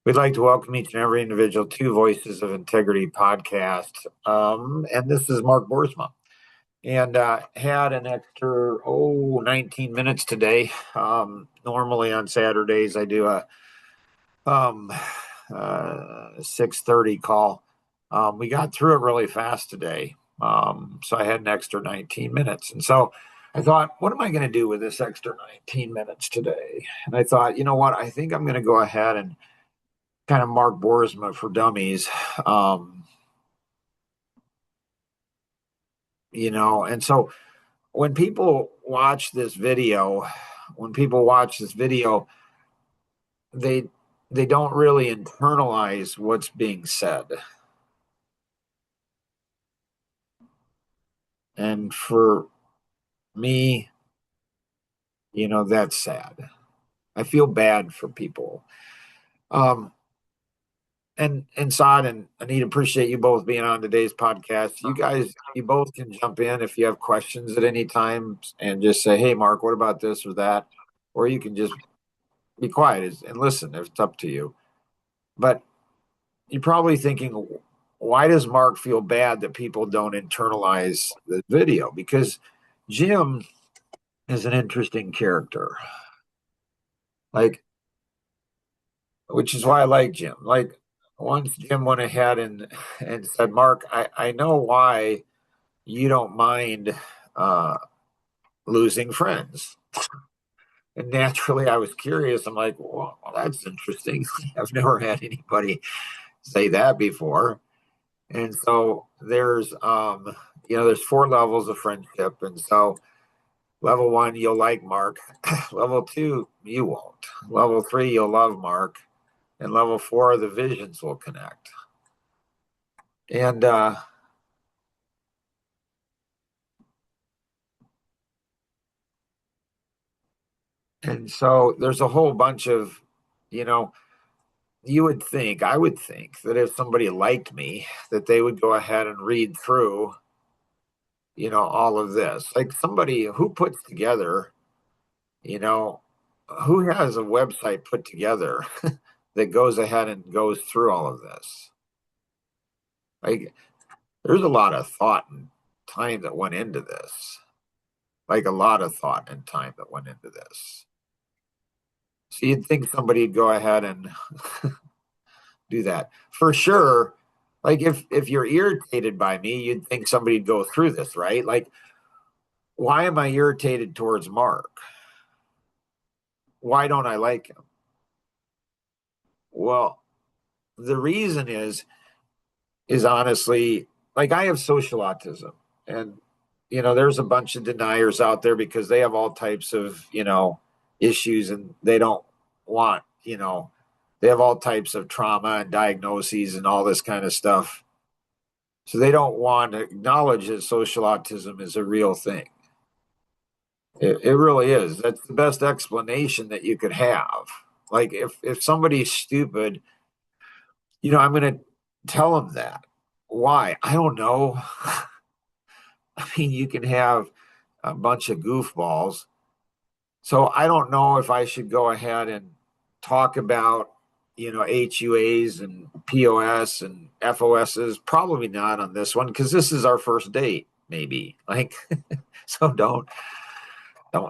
We'd like to welcome each and every individual to Voices of Integrity podcast. And this is Mark Boersma. And had an extra, 19 minutes today. Normally on Saturdays, I do a 6:30 call. We got through it really fast today. So I had an extra 19 minutes. And so I thought, what am I going to do with this extra 19 minutes today? And I thought, you know what? I think I'm going to go ahead and kind of Mark Boersma for Dummies. Um, and so when people watch this video, when people watch this video, they they don't really internalize what's being said. And for me, that's sad. I feel bad for people. Um, and Saad and Anita, appreciate you both being on today's podcast. You guys, you both can jump in if you have questions at any time and just say, "Hey, Mark, what about this or that?" Or you can just be quiet and listen. It's up to you. But you're probably thinking, why does Mark feel bad that people don't internalize the video? Because Jim is an interesting character, like, which is why I like Jim. Like, once Jim went ahead and said, "Mark, I know why you don't mind uh, losing friends." And naturally, I was curious. I'm like, well, that's interesting. I've never had anybody say that before. And so there's four levels of friendship. And so level one, you'll like Mark. Level two, you won't. Level three, you'll love Mark. And level four, the visions will connect. And so there's a whole bunch of, you know, I would think that if somebody liked me, that they would go ahead and read through, all of this. Like somebody who puts together, you know, who has a website put together that goes ahead and goes through all of this? Like there's a lot of thought and time that went into this. Like a lot of thought and time that went into this. So you'd think somebody'd go ahead and do that. For sure, like if you're irritated by me, you'd think somebody'd go through this, right? Like, why am I irritated towards Mark? Why don't I like him? Well, the reason is honestly, like I have social autism, and there's a bunch of deniers out there because they have all types of issues, and they don't want they have all types of trauma and diagnoses and all this kind of stuff. So they don't want to acknowledge that social autism is a real thing. It really is. That's the best explanation that you could have. Like if somebody's stupid, I'm going to tell them that. Why? I don't know. I mean, you can have a bunch of goofballs. So I don't know if I should go ahead and talk about, HUAs and POS and FOSs. Probably not on this one because this is our first date, maybe. Like, so don't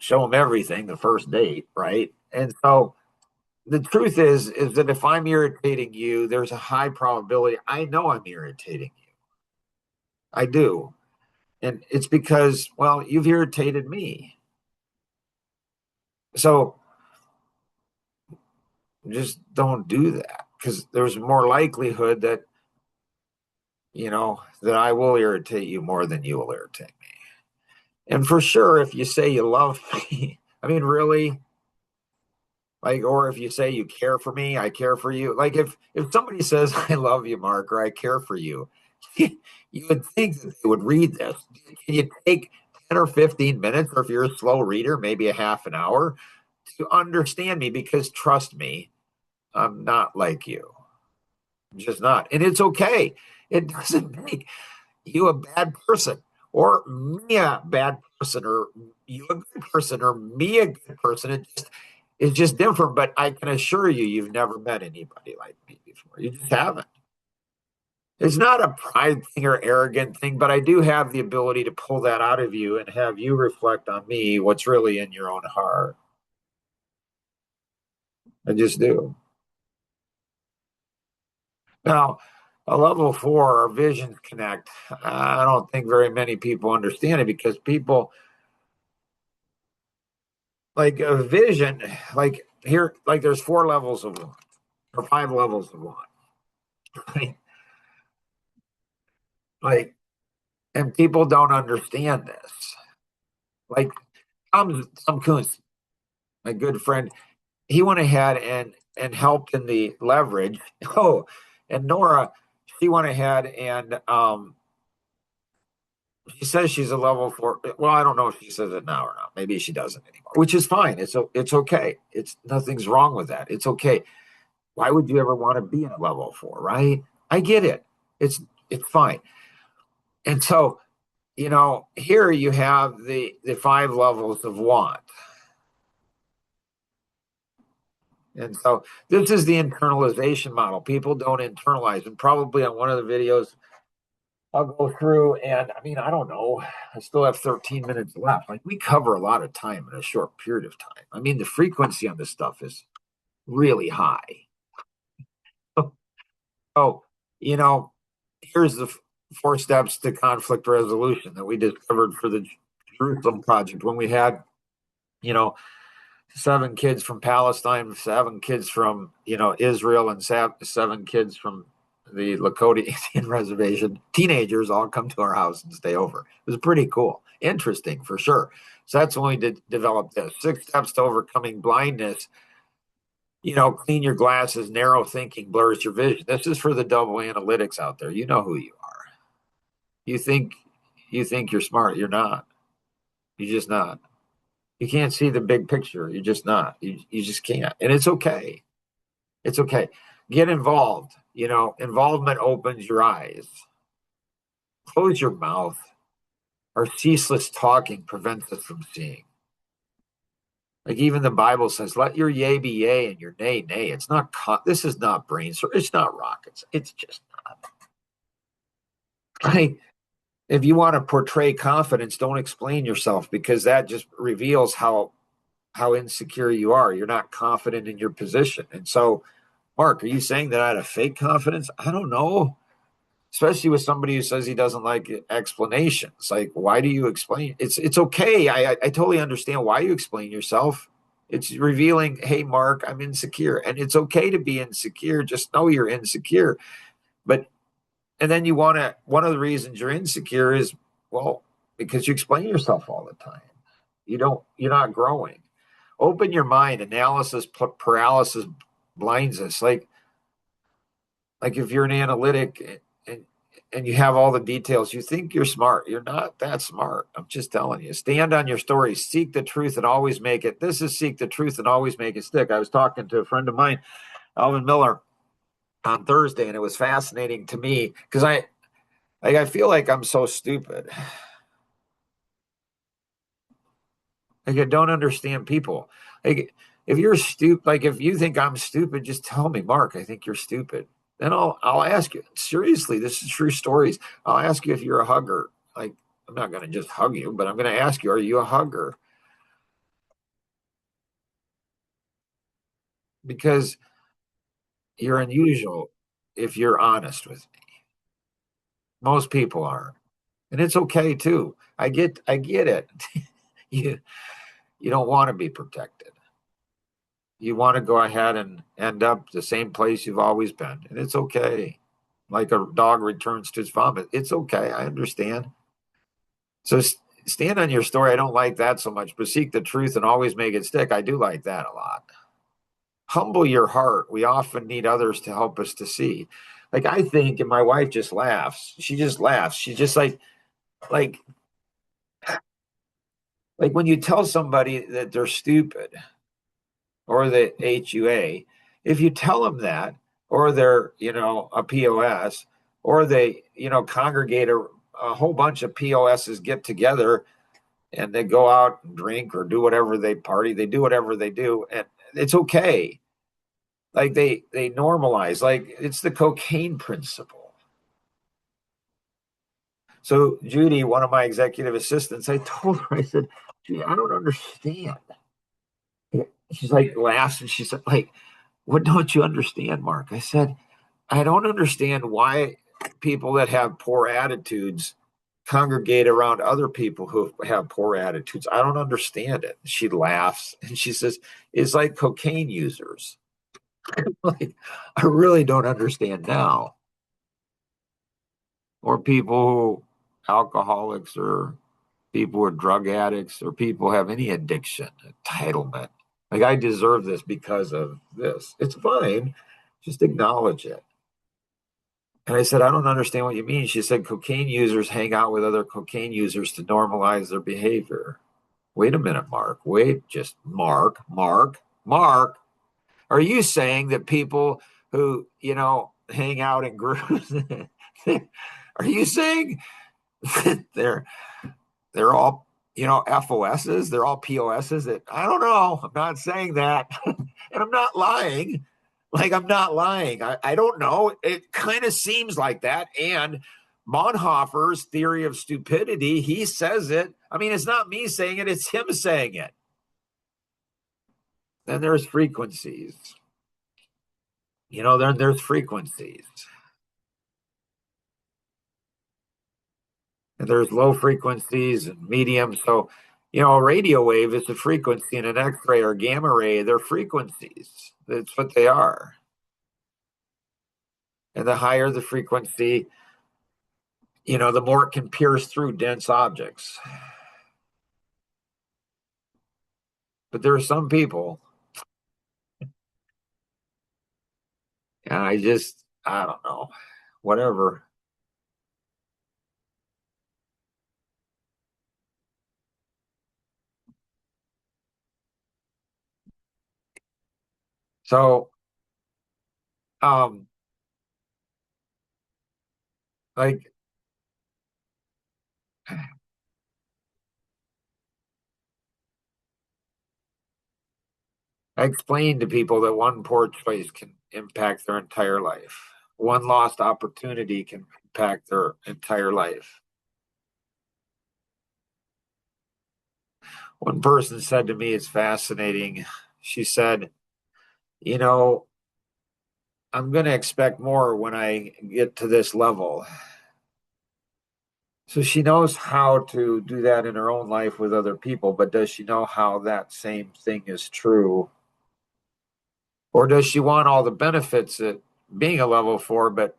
show them everything the first date, right? And so the truth is that if I'm irritating you, there's a high probability I know I'm irritating you. I do. And it's because, well, you've irritated me. So just don't do that because there's more likelihood that I will irritate you more than you will irritate me. And for sure, if you say you love me, I mean, really, like, or if you say you care for me, I care for you. Like if somebody says I love you, Mark, or I care for you, you would think that they would read this. Can you take 10 or 15 minutes, or if you're a slow reader, maybe a half an hour to understand me? Because trust me, I'm not like you. I'm just not. And it's okay. It doesn't make you a bad person or me a bad person or you a good person or me a good person. It's just different, but I can assure you, you've never met anybody like me before. You just haven't. It's not a pride thing or arrogant thing, but I do have the ability to pull that out of you and have you reflect on me, what's really in your own heart. I just do. Now, a level four, our visions connect. I don't think very many people understand it because people like a vision, like here, like there's four levels of one or five levels of one, right? Like, and people don't understand this. Like Tom Kuntz, my good friend, he went ahead and helped in the leverage. Oh, and Nora, she went ahead and she says she's a level four. Well, I don't know if she says it now or not. Maybe she doesn't anymore, which is fine. It's okay. It's nothing's wrong with that. It's okay. Why would you ever want to be in a level four, right? I get it. It's it's fine. And so, here you have the five levels of want. And so this is the internalization model. People don't internalize. And probably on one of the videos, I'll go through and I mean, I don't know. I still have 13 minutes left. Like we cover a lot of time in a short period of time. I mean, the frequency on this stuff is really high. Oh, you know, here's the four steps to conflict resolution that we discovered for the Jerusalem Project when we had, you know, seven kids from Palestine, seven kids from, Israel, and seven kids from the Lakota Indian Reservation. Teenagers all come to our house and stay over. It was pretty cool. Interesting for sure. So that's when we did develop this. 6 steps to overcoming blindness. Clean your glasses, narrow thinking blurs your vision. This is for the double analytics out there. You know who you are. You think you're smart. You're not. You're just not. You can't see the big picture. You're just not. You just can't. And it's okay. It's okay. Get involved. Involvement opens your eyes. Close your mouth. Our ceaseless talking prevents us from seeing. Like even the Bible says, let your yea be yea and your nay, nay. It's not, this is not brains, it's not rockets. It's just not. Like, if you want to portray confidence, don't explain yourself because that just reveals how insecure you are. You're not confident in your position. And so, Mark, are you saying that I had a fake confidence? I don't know. Especially with somebody who says he doesn't like explanations. Like, why do you explain? It's okay. I totally understand why you explain yourself. It's revealing, hey, Mark, I'm insecure. And it's okay to be insecure. Just know you're insecure. But and then one of the reasons you're insecure is, well, because you explain yourself all the time. You're not growing. Open your mind. Analysis paralysis blinds us. Like if you're an analytic and you have all the details, you think you're smart. You're not that smart. I'm just telling you. Stand on your story. Seek the truth and always make it. This is seek the truth and always make it stick. I was talking to a friend of mine, Alvin Miller, on Thursday, and it was fascinating to me because I feel like I'm so stupid. Like I don't understand people. Like if you're stupid, like if you think I'm stupid, just tell me, Mark, I think you're stupid. Then I'll ask you. Seriously, this is true stories. I'll ask you if you're a hugger. Like I'm not going to just hug you, but I'm going to ask you, are you a hugger? Because you're unusual if you're honest with me. Most people aren't. And it's okay too. I get it. you you don't want to be protected. You want to go ahead and end up the same place you've always been. And it's okay. Like a dog returns to its vomit. It's okay. I understand. So stand on your story. I don't like that so much, but seek the truth and always make it stick. I do like that a lot. Humble your heart. We often need others to help us to see. Like I think, and my wife just laughs. She just laughs. She's just like, like when you tell somebody that they're stupid or the HUA, if you tell them that, or they're, a POS, or they, congregate a whole bunch of POSs get together and they go out and drink or do whatever they party, they do whatever they do. And it's okay. Like they normalize, like it's the cocaine principle. So Judy, one of my executive assistants, I told her, I said, Judy, I don't understand. She's like laughs and she said, like, what don't you understand, Mark? I said, I don't understand why people that have poor attitudes congregate around other people who have poor attitudes. I don't understand it. She laughs and she says, it's like cocaine users. Like, I really don't understand now. Or people who alcoholics or people who are drug addicts or people have any addiction, entitlement. Like I deserve this because of this. It's fine. Just acknowledge it. And I said, I don't understand what you mean. She said, cocaine users hang out with other cocaine users to normalize their behavior. Wait a minute, Mark. Wait, just Mark. Are you saying that people who, hang out in groups, are you saying that they're all, FOSs? They're all POSs? That I don't know. I'm not saying that. And I'm not lying. Like, I'm not lying. I don't know. It kind of seems like that. And Bonhoeffer's theory of stupidity, he says it. I mean, it's not me saying it, it's him saying it. Then there's frequencies. There's frequencies. And there's low frequencies and medium. So, a radio wave is a frequency, and an X-ray or gamma ray, they're frequencies. That's what they are. And the higher the frequency, the more it can pierce through dense objects. But there are some people, and I don't know, whatever. So, um, like I explained to people that one poor choice can impact their entire life. One lost opportunity can impact their entire life. One person said to me, it's fascinating. She said, you know, I'm going to expect more when I get to this level. So she knows how to do that in her own life with other people, but does she know how that same thing is true? Or does she want all the benefits that being a level four, but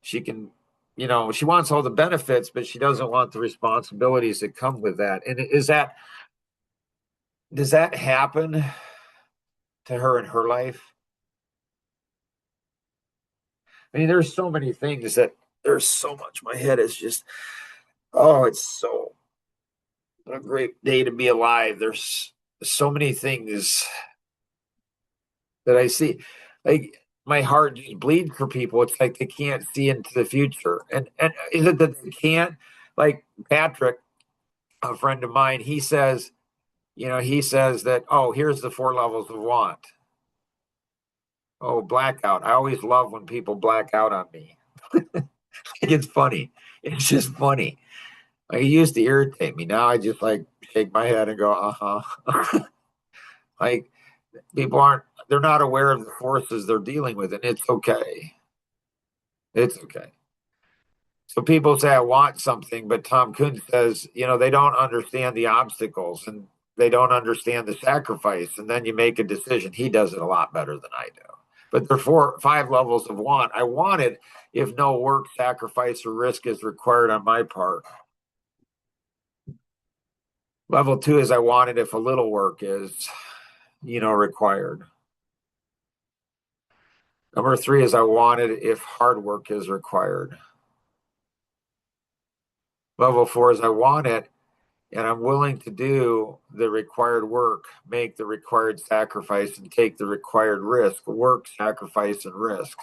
she can, she wants all the benefits, but she doesn't want the responsibilities that come with that. And does that happen to her in her life? I mean, there's so many things that there's so much. My head is just, oh, it's so a great day to be alive. There's so many things that I see. Like my heart just bleeds for people. It's like they can't see into the future. And is it that they can't? Like Patrick, a friend of mine, he says that, oh, here's the four levels of want. Oh, blackout. I always love when people black out on me. It's funny. It's just funny. Like, it used to irritate me. Now I just like shake my head and go, uh-huh. Like they're not aware of the forces they're dealing with, and it's okay. It's okay. So people say I want something, but Tom Kuhn says, they don't understand the obstacles and they don't understand the sacrifice. And then you make a decision. He does it a lot better than I do. But there are 5 levels of want. I want it if no work, sacrifice, or risk is required on my part. Level 2 is I want it if a little work is, required. Number 3 is I want it if hard work is required. Level 4 is I want it and I'm willing to do the required work, make the required sacrifice, and take the required risk. Work, sacrifice, and risk.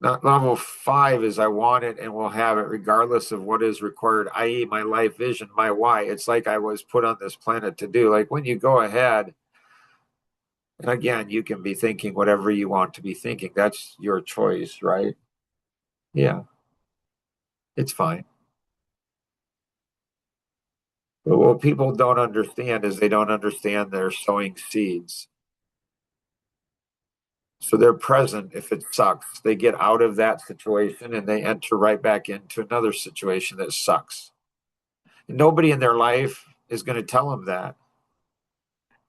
Not level 5 is I want it and will have it regardless of what is required, i.e., my life vision, my why. It's like I was put on this planet to do. Like when you go ahead, and again, you can be thinking whatever you want to be thinking. That's your choice, right? Yeah, it's fine. But what people don't understand is they don't understand they're sowing seeds. So they're present if it sucks. They get out of that situation and they enter right back into another situation that sucks. And nobody in their life is going to tell them that.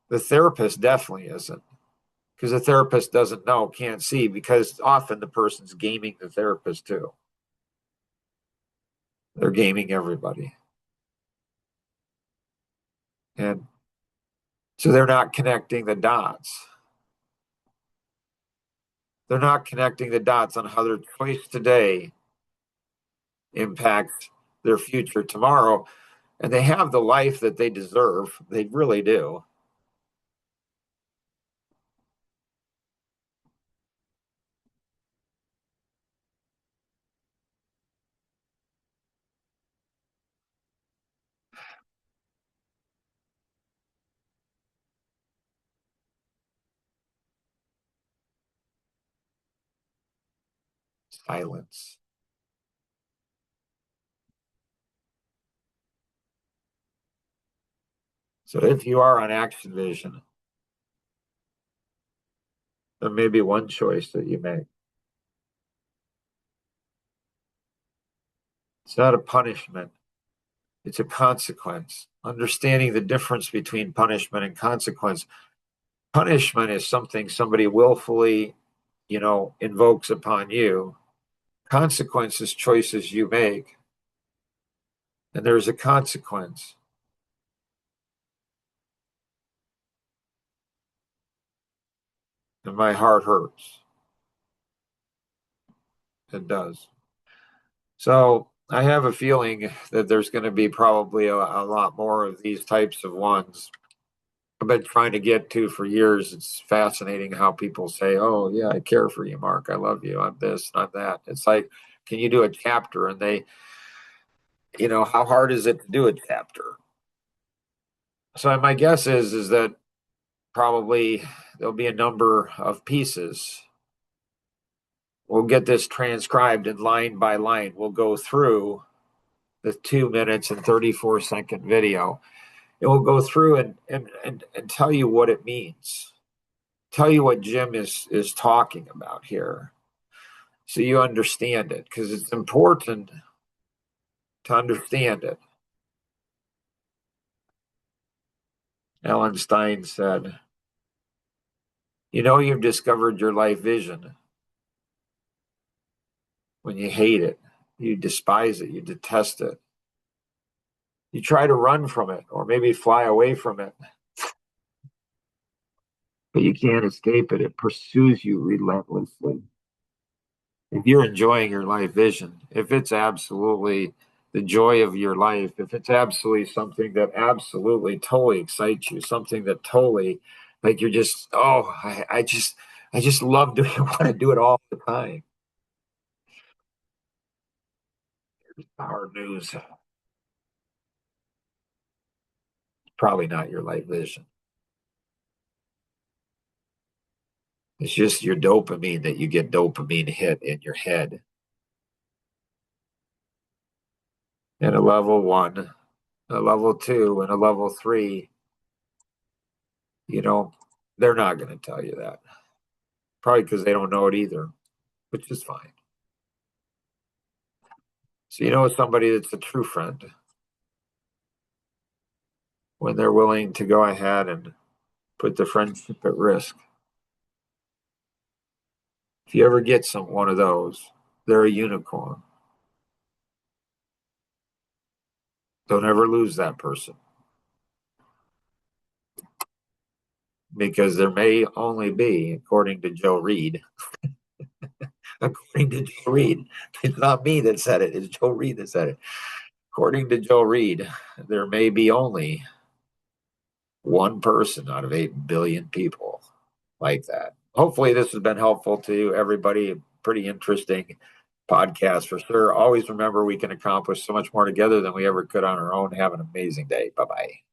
The therapist definitely isn't, because the therapist doesn't know, can't see, because often the person's gaming the therapist too. They're gaming everybody. And so they're not connecting the dots. They're not connecting the dots on how their choice today impacts their future tomorrow. And they have the life that they deserve. They really do. Silence. So if you are on action vision, there may be one choice that you make. It's not a punishment, it's a consequence. Understanding the difference between punishment and consequence. Punishment is something somebody willfully, invokes upon you. Consequences, choices you make, and there's a consequence. And my heart hurts. It does. So I have a feeling that there's going to be probably a lot more of these types of ones. I've been trying to get to for years. It's fascinating how people say, "Oh, yeah, I care for you, Mark. I love you. I'm this, I'm that." It's like, can you do a chapter? And how hard is it to do a chapter? So my guess is that probably there'll be a number of pieces. We'll get this transcribed and line by line. We'll go through the 2 minutes and 34-second video. It will go through and tell you what it means, tell you what Jim is talking about here, so you understand it, because it's important to understand it. Alan Stein said, you've discovered your life vision when you hate it, you despise it, you detest it. You try to run from it or maybe fly away from it, but you can't escape it. It pursues you relentlessly. If you're enjoying your life vision, if it's absolutely the joy of your life, if it's absolutely something that absolutely totally excites you, something that totally, like, you're just, oh, I just love doing it, want to do it all the time. Hard news. Probably not your life vision. It's just your dopamine, that you get dopamine hit in your head. And a level 1, a level 2, and a level 3, you know, they're not going to tell you that. Probably because they don't know it either, which is fine. So somebody that's a true friend when they're willing to go ahead and put the friendship at risk. If you ever get one of those, they're a unicorn. Don't ever lose that person, because there may only be, according to Joe Reed, according to Joe Reed, it's not me that said it, it's Joe Reed that said it. According to Joe Reed, there may be only one person out of 8 billion people like that. Hopefully, this has been helpful to everybody. pretty interesting podcast for sure. Always remember we can accomplish so much more together than we ever could on our own. Have an amazing day. Bye bye.